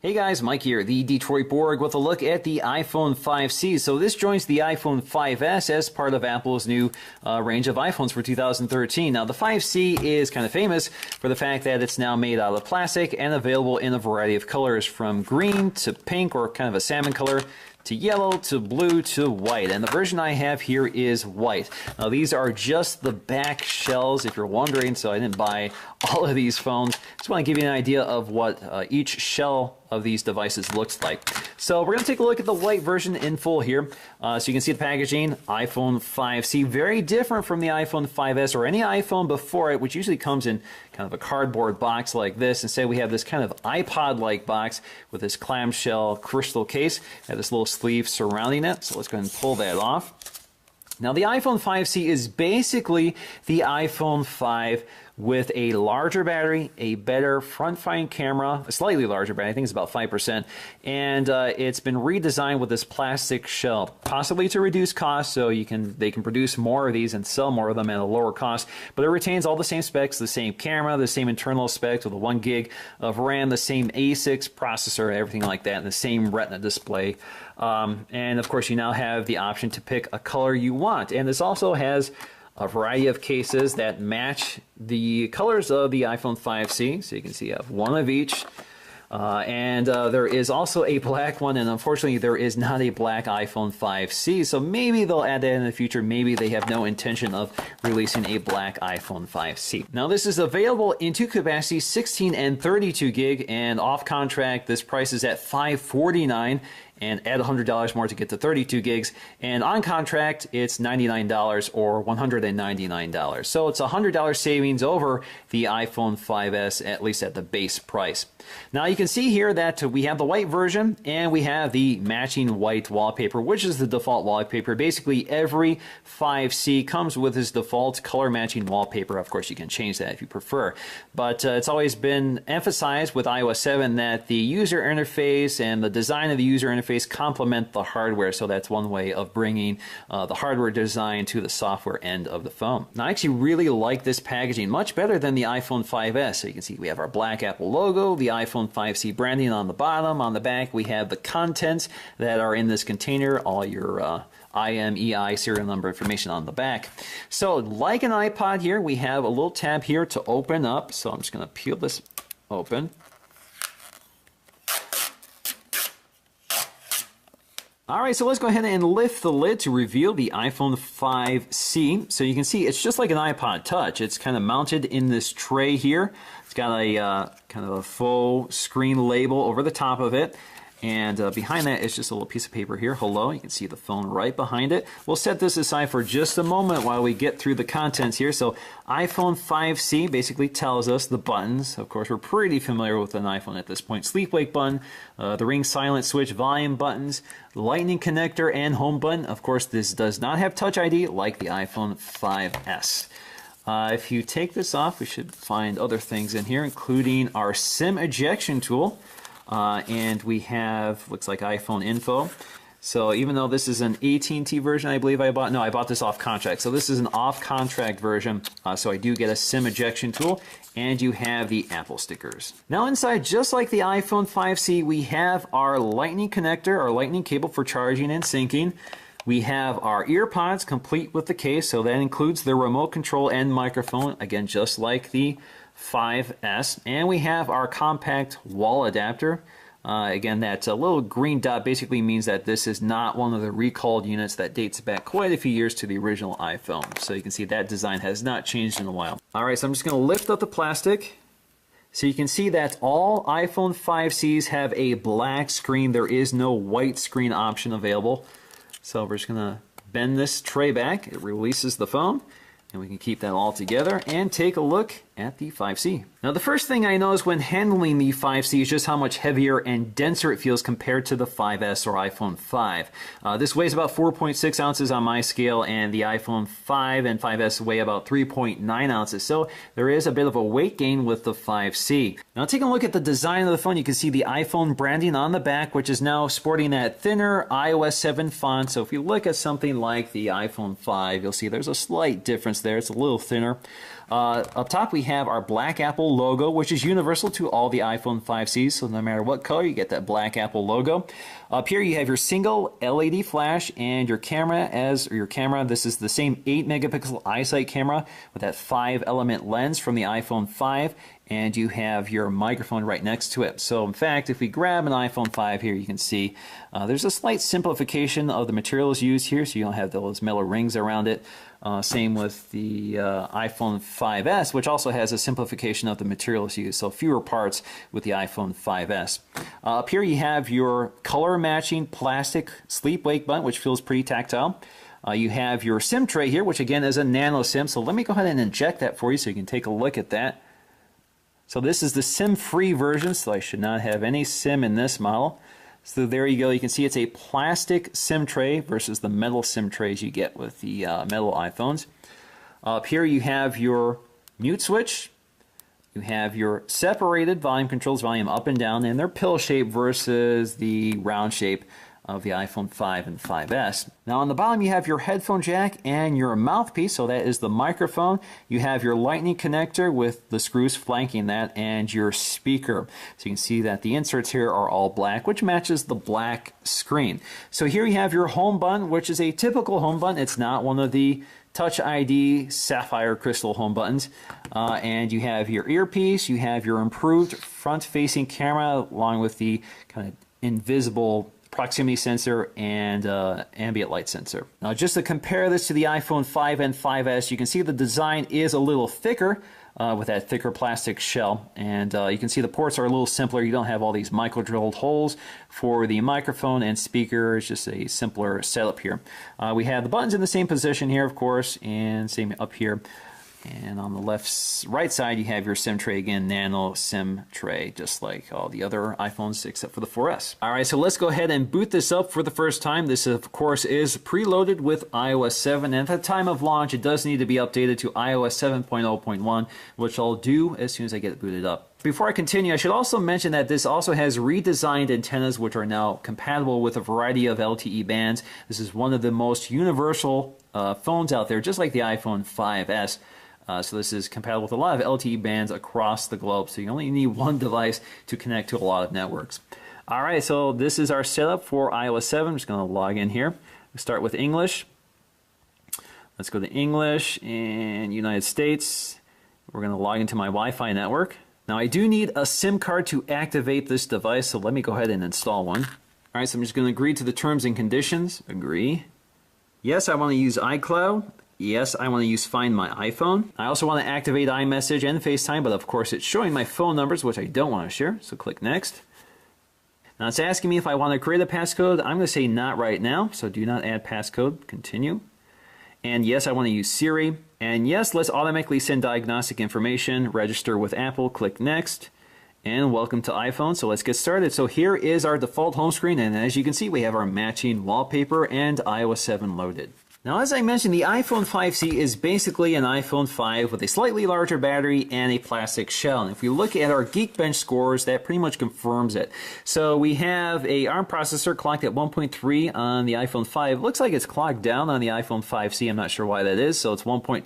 Hey guys, Mike here, the Detroit Borg, with a look at the iPhone 5C. So this joins the iPhone 5S as part of Apple's new range of iPhones for 2013. Now the 5C is kind of famous for the fact that it's now made out of plastic and available in a variety of colors, from green to pink or kind of a salmon color, to yellow, to blue, to white. And the version I have here is white. Now these are just the back shells, if you're wondering, so I didn't buy all of these phones. Just want to give you an idea of what each shell of these devices looks like. So we're going to take a look at the white version in full here. So you can see the packaging, iPhone 5C, very different from the iPhone 5S or any iPhone before it, which usually comes in kind of a cardboard box like this. Instead we have this kind of iPod-like box with this clamshell crystal case, have this little sleeve surrounding it. So let's go ahead and pull that off. Now the iPhone 5C is basically the iPhone 5 with a larger battery, a better front-facing camera, a slightly larger battery, I think it's about 5%, and it's been redesigned with this plastic shell, possibly to reduce costs, so they can produce more of these and sell more of them at a lower cost, but it retains all the same specs, the same camera, the same internal specs with a 1 gig of RAM, the same A6 processor, everything like that, and the same Retina display. And of course you now have the option to pick a color you want, and this also has a variety of cases that match the colors of the iPhone 5C. So you can see you have one of each. And there is also a black one, and unfortunately there is not a black iPhone 5C, so maybe they'll add that in the future. Maybe they have no intention of releasing a black iPhone 5C. Now this is available in two capacities, 16 and 32 gig, and off contract this price is at $549, and add $100 more to get to 32 gigs, and on contract it's $99 or $199. So it's $100 savings over the iPhone 5S, at least at the base price. Now you can see here that we have the white version and we have the matching white wallpaper, which is the default wallpaper. Basically every 5C comes with its default color matching wallpaper. Of course you can change that if you prefer, but it's always been emphasized with iOS 7 that the user interface and the design of the user interface complement the hardware, so that's one way of bringing the hardware design to the software end of the phone. Now I actually really like this packaging, much better than the iPhone 5S. So you can see we have our black Apple logo, the iPhone 5C branding on the bottom. On the back we have the contents that are in this container, all your IMEI serial number information on the back. So like an iPod here, we have a little tab here to open up, so I'm just going to peel this open. Alright, so let's go ahead and lift the lid to reveal the iPhone 5C. So you can see it's just like an iPod Touch. It's kind of mounted in this tray here. It's got a kind of a faux screen label over the top of it. And behind that is just a little piece of paper here. Hello, you can see the phone right behind it. We'll set this aside for just a moment while we get through the contents here. So iPhone 5C basically tells us the buttons. Of course, we're pretty familiar with an iPhone at this point. Sleep wake button, the ring silent switch, volume buttons, lightning connector, and home button. Of course, this does not have Touch ID like the iPhone 5S. If you take this off, we should find other things in here, including our SIM ejection tool. And we have, looks like iPhone info. So even though this is an AT&T version, I believe I bought this off contract. So this is an off contract version. So I do get a SIM ejection tool, and you have the Apple stickers. Now inside, just like the iPhone 5C, we have our lightning connector, our lightning cable for charging and syncing. We have our ear pods complete with the case, so that includes the remote control and microphone, again just like the 5S, and we have our compact wall adapter. Again, that little green dot basically means that this is not one of the recalled units that dates back quite a few years to the original iPhone. So you can see that design has not changed in a while. Alright, so I'm just going to lift up the plastic. So you can see that all iPhone 5Cs have a black screen. There is no white screen option available. So we're just going to bend this tray back. It releases the phone. And we can keep that all together and take a look at the 5C. Now the first thing I noticed when handling the 5C is just how much heavier and denser it feels compared to the 5S or iPhone 5. This weighs about 4.6 ounces on my scale, and the iPhone 5 and 5S weigh about 3.9 ounces. So there is a bit of a weight gain with the 5C. Now taking a look at the design of the phone, you can see the iPhone branding on the back, which is now sporting that thinner iOS 7 font. So if you look at something like the iPhone 5, you'll see there's a slight difference difference there. It's a little thinner. Up top, we have our Black Apple logo, which is universal to all the iPhone 5Cs. So no matter what color, you get that Black Apple logo. Up here, you have your single LED flash and your camera. This is the same 8-megapixel iSight camera with that 5-element lens from the iPhone 5. And you have your microphone right next to it. So in fact, if we grab an iPhone 5 here, you can see there's a slight simplification of the materials used here, so you don't have those metal rings around it. Same with the iPhone 5S, which also has a simplification of the materials used, so fewer parts with the iPhone 5S. Up here you have your color matching plastic sleep-wake button, which feels pretty tactile. You have your SIM tray here, which again is a nano SIM, so let me go ahead and inject that for you so you can take a look at that. So this is the SIM-free version, so I should not have any SIM in this model. So there you go. You can see it's a plastic SIM tray versus the metal SIM trays you get with the metal iPhones. Up here you have your mute switch. You have your separated volume controls, volume up and down, and they're pill shape versus the round shape of the iPhone 5 and 5S. Now on the bottom you have your headphone jack and your mouthpiece, so that is the microphone. You have your lightning connector with the screws flanking that and your speaker. So you can see that the inserts here are all black, which matches the black screen. So here you have your home button, which is a typical home button. It's not one of the Touch ID sapphire crystal home buttons. And you have your earpiece, you have your improved front-facing camera along with the kind of invisible proximity sensor and ambient light sensor. Now just to compare this to the iPhone 5 and 5S, you can see the design is a little thicker with that thicker plastic shell, and you can see the ports are a little simpler. You don't have all these micro drilled holes for the microphone and speaker. It's just a simpler setup here. We have the buttons in the same position here, of course, and same up here. And on the right side, you have your SIM tray again, nano SIM tray, just like all the other iPhones except for the 4S. All right, so let's go ahead and boot this up for the first time. This, of course, is preloaded with iOS 7. And at the time of launch, it does need to be updated to iOS 7.0.1, which I'll do as soon as I get it booted up. Before I continue, I should also mention that this also has redesigned antennas, which are now compatible with a variety of LTE bands. This is one of the most universal phones out there, just like the iPhone 5S. So this is compatible with a lot of LTE bands across the globe, so you only need one device to connect to a lot of networks. All right, so this is our setup for iOS 7. I'm just going to log in here. We start with English. Let's go to English and United States. We're going to log into my Wi-Fi network. Now I do need a SIM card to activate this device, so let me go ahead and install one. All right, so I'm just going to agree to the terms and conditions. Agree. Yes, I want to use iCloud. Yes, I want to use Find My iPhone. I also want to activate iMessage and FaceTime, but of course it's showing my phone numbers, which I don't want to share, so click Next. Now it's asking me if I want to create a passcode. I'm going to say not right now, so do not add passcode. Continue. And yes, I want to use Siri. And yes, let's automatically send diagnostic information. Register with Apple. Click Next. And welcome to iPhone. So let's get started. So here is our default home screen, and as you can see, we have our matching wallpaper and iOS 7 loaded. Now, as I mentioned, the iPhone 5C is basically an iPhone 5 with a slightly larger battery and a plastic shell. And if we look at our Geekbench scores, that pretty much confirms it. So we have a ARM processor clocked at 1.3 on the iPhone 5. Looks like it's clocked down on the iPhone 5C. I'm not sure why that is. So it's 1.26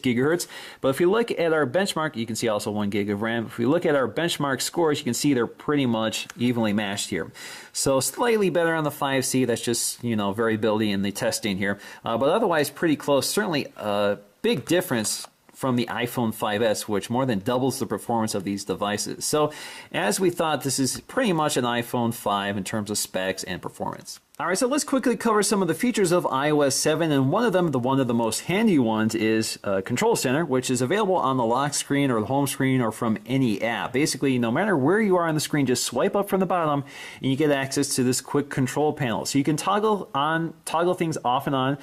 gigahertz. But if you look at our benchmark, you can see also 1 gig of RAM. If we look at our benchmark scores, you can see they're pretty much evenly matched here. So slightly better on the 5C. That's just, you know, variability in the testing here. But otherwise pretty close. Certainly a big difference from the iPhone 5S, which more than doubles the performance of these devices. So as we thought, this is pretty much an iPhone 5 in terms of specs and performance. All right, so let's quickly cover some of the features of iOS 7, and one of the most handy ones is Control Center, which is available on the lock screen or the home screen or from any app. Basically, no matter where you are on the screen, just swipe up from the bottom and you get access to this quick control panel. So you can toggle things off and on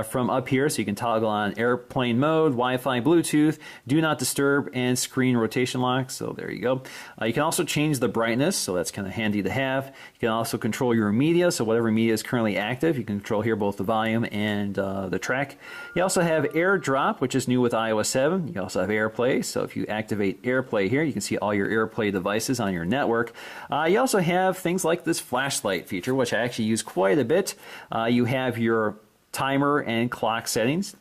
from up here. So you can toggle on airplane mode, Wi-Fi, Bluetooth, do not disturb, and screen rotation lock. So there you go. You can also change the brightness, so that's kind of handy to have. You can also control your media, so whatever media is currently active, you can control here both the volume and the track. You also have AirDrop, which is new with iOS 7. You also have AirPlay, so if you activate AirPlay here, you can see all your AirPlay devices on your network. You also have things like this flashlight feature, which I actually use quite a bit. You have your timer and clock settings.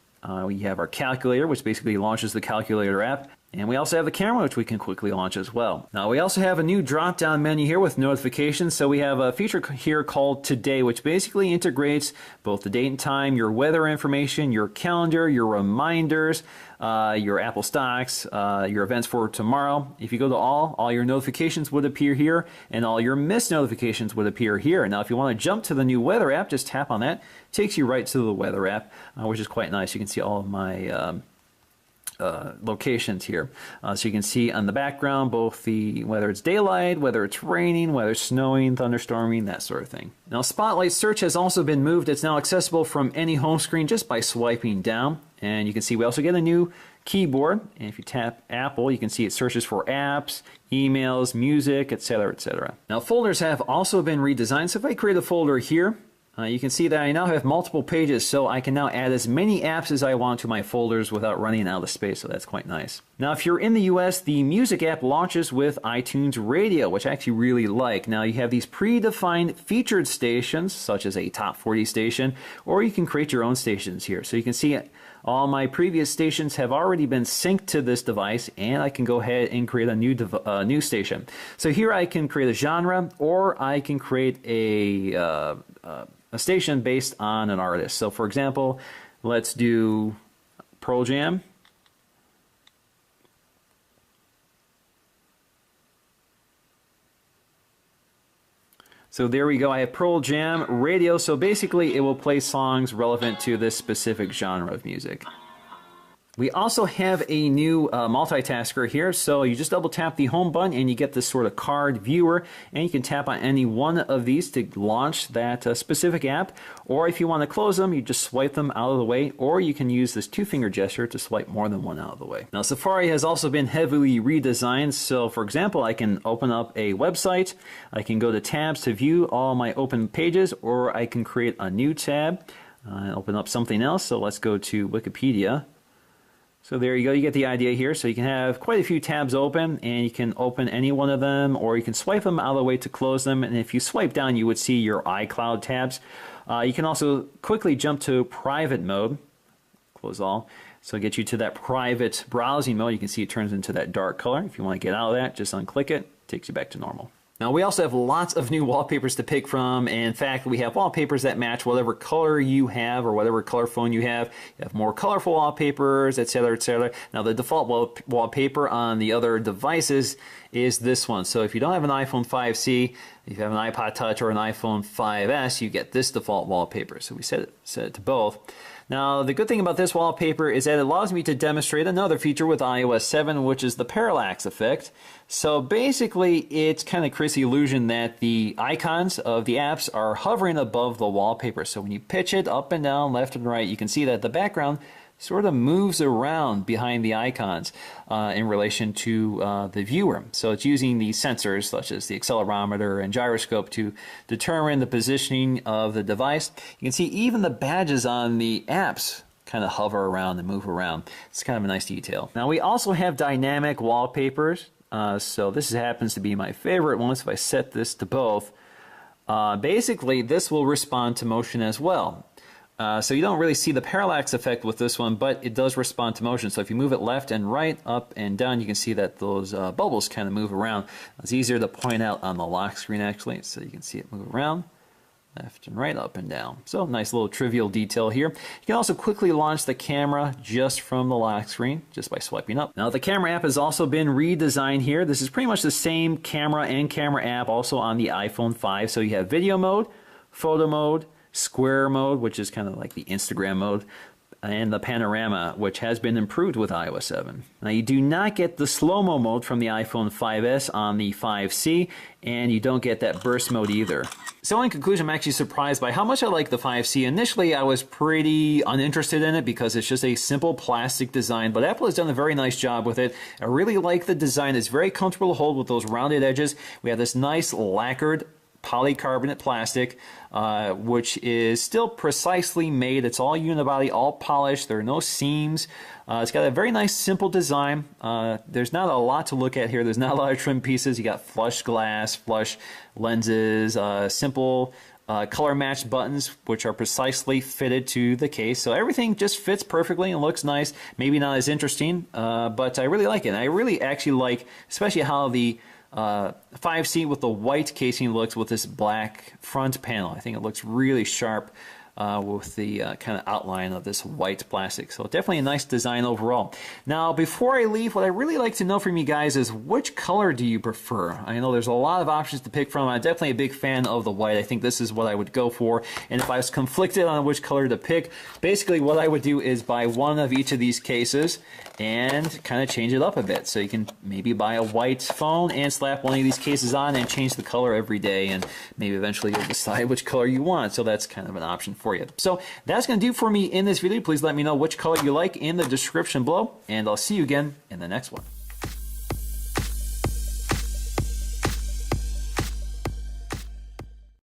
We have our calculator, which basically launches the calculator app. And we also have the camera, which we can quickly launch as well. Now, we also have a new drop-down menu here with notifications. So we have a feature here called Today, which basically integrates both the date and time, your weather information, your calendar, your reminders, your Apple stocks, your events for tomorrow. If you go to all your notifications would appear here, and all your missed notifications would appear here. Now, if you want to jump to the new weather app, just tap on that. It takes you right to the weather app, which is quite nice. You can see all of my locations here. So you can see on the background both the whether it's daylight, whether it's raining, whether it's snowing, thunderstorming, that sort of thing. Now, Spotlight Search has also been moved. It's now accessible from any home screen just by swiping down. And you can see we also get a new keyboard. And if you tap Apple, you can see it searches for apps, emails, music, etc., etc. Now, folders have also been redesigned. So if I create a folder here, you can see that I now have multiple pages, so I can now add as many apps as I want to my folders without running out of space, so that's quite nice. Now, if you're in the US, the music app launches with iTunes Radio, which I actually really like. Now, you have these predefined featured stations, such as a top 40 station, or you can create your own stations here. So you can see all my previous stations have already been synced to this device, and I can go ahead and create a new station. So here I can create a genre, or I can create a station based on an artist. So for example, let's do Pearl Jam. So there we go. I have Pearl Jam Radio. So basically it will play songs relevant to this specific genre of music. We also have a new multitasker here, so you just double tap the home button and you get this sort of card viewer, and you can tap on any one of these to launch that specific app, or if you want to close them, you just swipe them out of the way, or you can use this two-finger gesture to swipe more than one out of the way. Now, Safari has also been heavily redesigned, so for example, I can open up a website, I can go to tabs to view all my open pages, or I can create a new tab and open up something else. So let's go to Wikipedia. So there you go, you get the idea here. So you can have quite a few tabs open, and you can open any one of them, or you can swipe them out of the way to close them. And if you swipe down, you would see your iCloud tabs. You can also quickly jump to private mode, close all. So get you to that private browsing mode. You can see it turns into that dark color. If you want to get out of that, just unclick it, takes you back to normal. Now, we also have lots of new wallpapers to pick from. In fact, we have wallpapers that match whatever color you have or whatever color phone you have. You have more colorful wallpapers, etc., etc. Now, the default wallpaper on the other devices is this one. So if you don't have an iPhone 5C, if you have an iPod Touch or an iPhone 5S, you get this default wallpaper. So we set it to both. Now, the good thing about this wallpaper is that it allows me to demonstrate another feature with iOS 7, which is the parallax effect. So basically, it kind of creates the illusion that the icons of the apps are hovering above the wallpaper. So when you pitch it up and down, left and right, you can see that the background sort of moves around behind the icons in relation to the viewer. So it's using the sensors such as the accelerometer and gyroscope to determine the positioning of the device. You can see even the badges on the apps kind of hover around and move around. It's kind of a nice detail. Now, we also have dynamic wallpapers. So this happens to be my favorite one. So if I set this to both, basically this will respond to motion as well. So you don't really see the parallax effect with this one, but it does respond to motion. So if you move it left and right, up and down, you can see that those bubbles kind of move around. It's easier to point out on the lock screen, actually, so you can see it move around, left and right, up and down. So nice little trivial detail here. You can also quickly launch the camera just from the lock screen, just by swiping up. Now, the camera app has also been redesigned here. This is pretty much the same camera and camera app also on the iPhone 5. So you have video mode, photo mode, square mode, which is kind of like the Instagram mode, and the panorama, which has been improved with iOS 7. Now, you do not get the slow-mo mode from the iPhone 5S on the 5C, and you don't get that burst mode either. So in conclusion, I'm actually surprised by how much I like the 5C. Initially, I was pretty uninterested in it because it's just a simple plastic design, but Apple has done a very nice job with it. I really like the design. It's very comfortable to hold with those rounded edges. We have this nice lacquered polycarbonate plastic, which is still precisely made. It's all unibody, all polished. There are no seams. It's got a very nice, simple design. There's not a lot to look at here. There's not a lot of trim pieces. You got flush glass, flush lenses, simple color matched buttons, which are precisely fitted to the case. So everything just fits perfectly and looks nice. Maybe not as interesting, but I really like it. And I really actually like, especially how the 5C with the white casing looks with this black front panel. I think it looks really sharp with the kind of outline of this white plastic. So definitely a nice design overall. Now, before I leave, what I really like to know from you guys is which color do you prefer? I know there's a lot of options to pick from. I'm definitely a big fan of the white. I think this is what I would go for. And if I was conflicted on which color to pick, basically what I would do is buy one of each of these cases and kind of change it up a bit. So you can maybe buy a white phone and slap one of these cases on and change the color every day, and maybe eventually you'll decide which color you want. So that's kind of an option for you. So that's going to do for me in this video. Please let me know which color you like in the description below, and I'll see you again in the next one.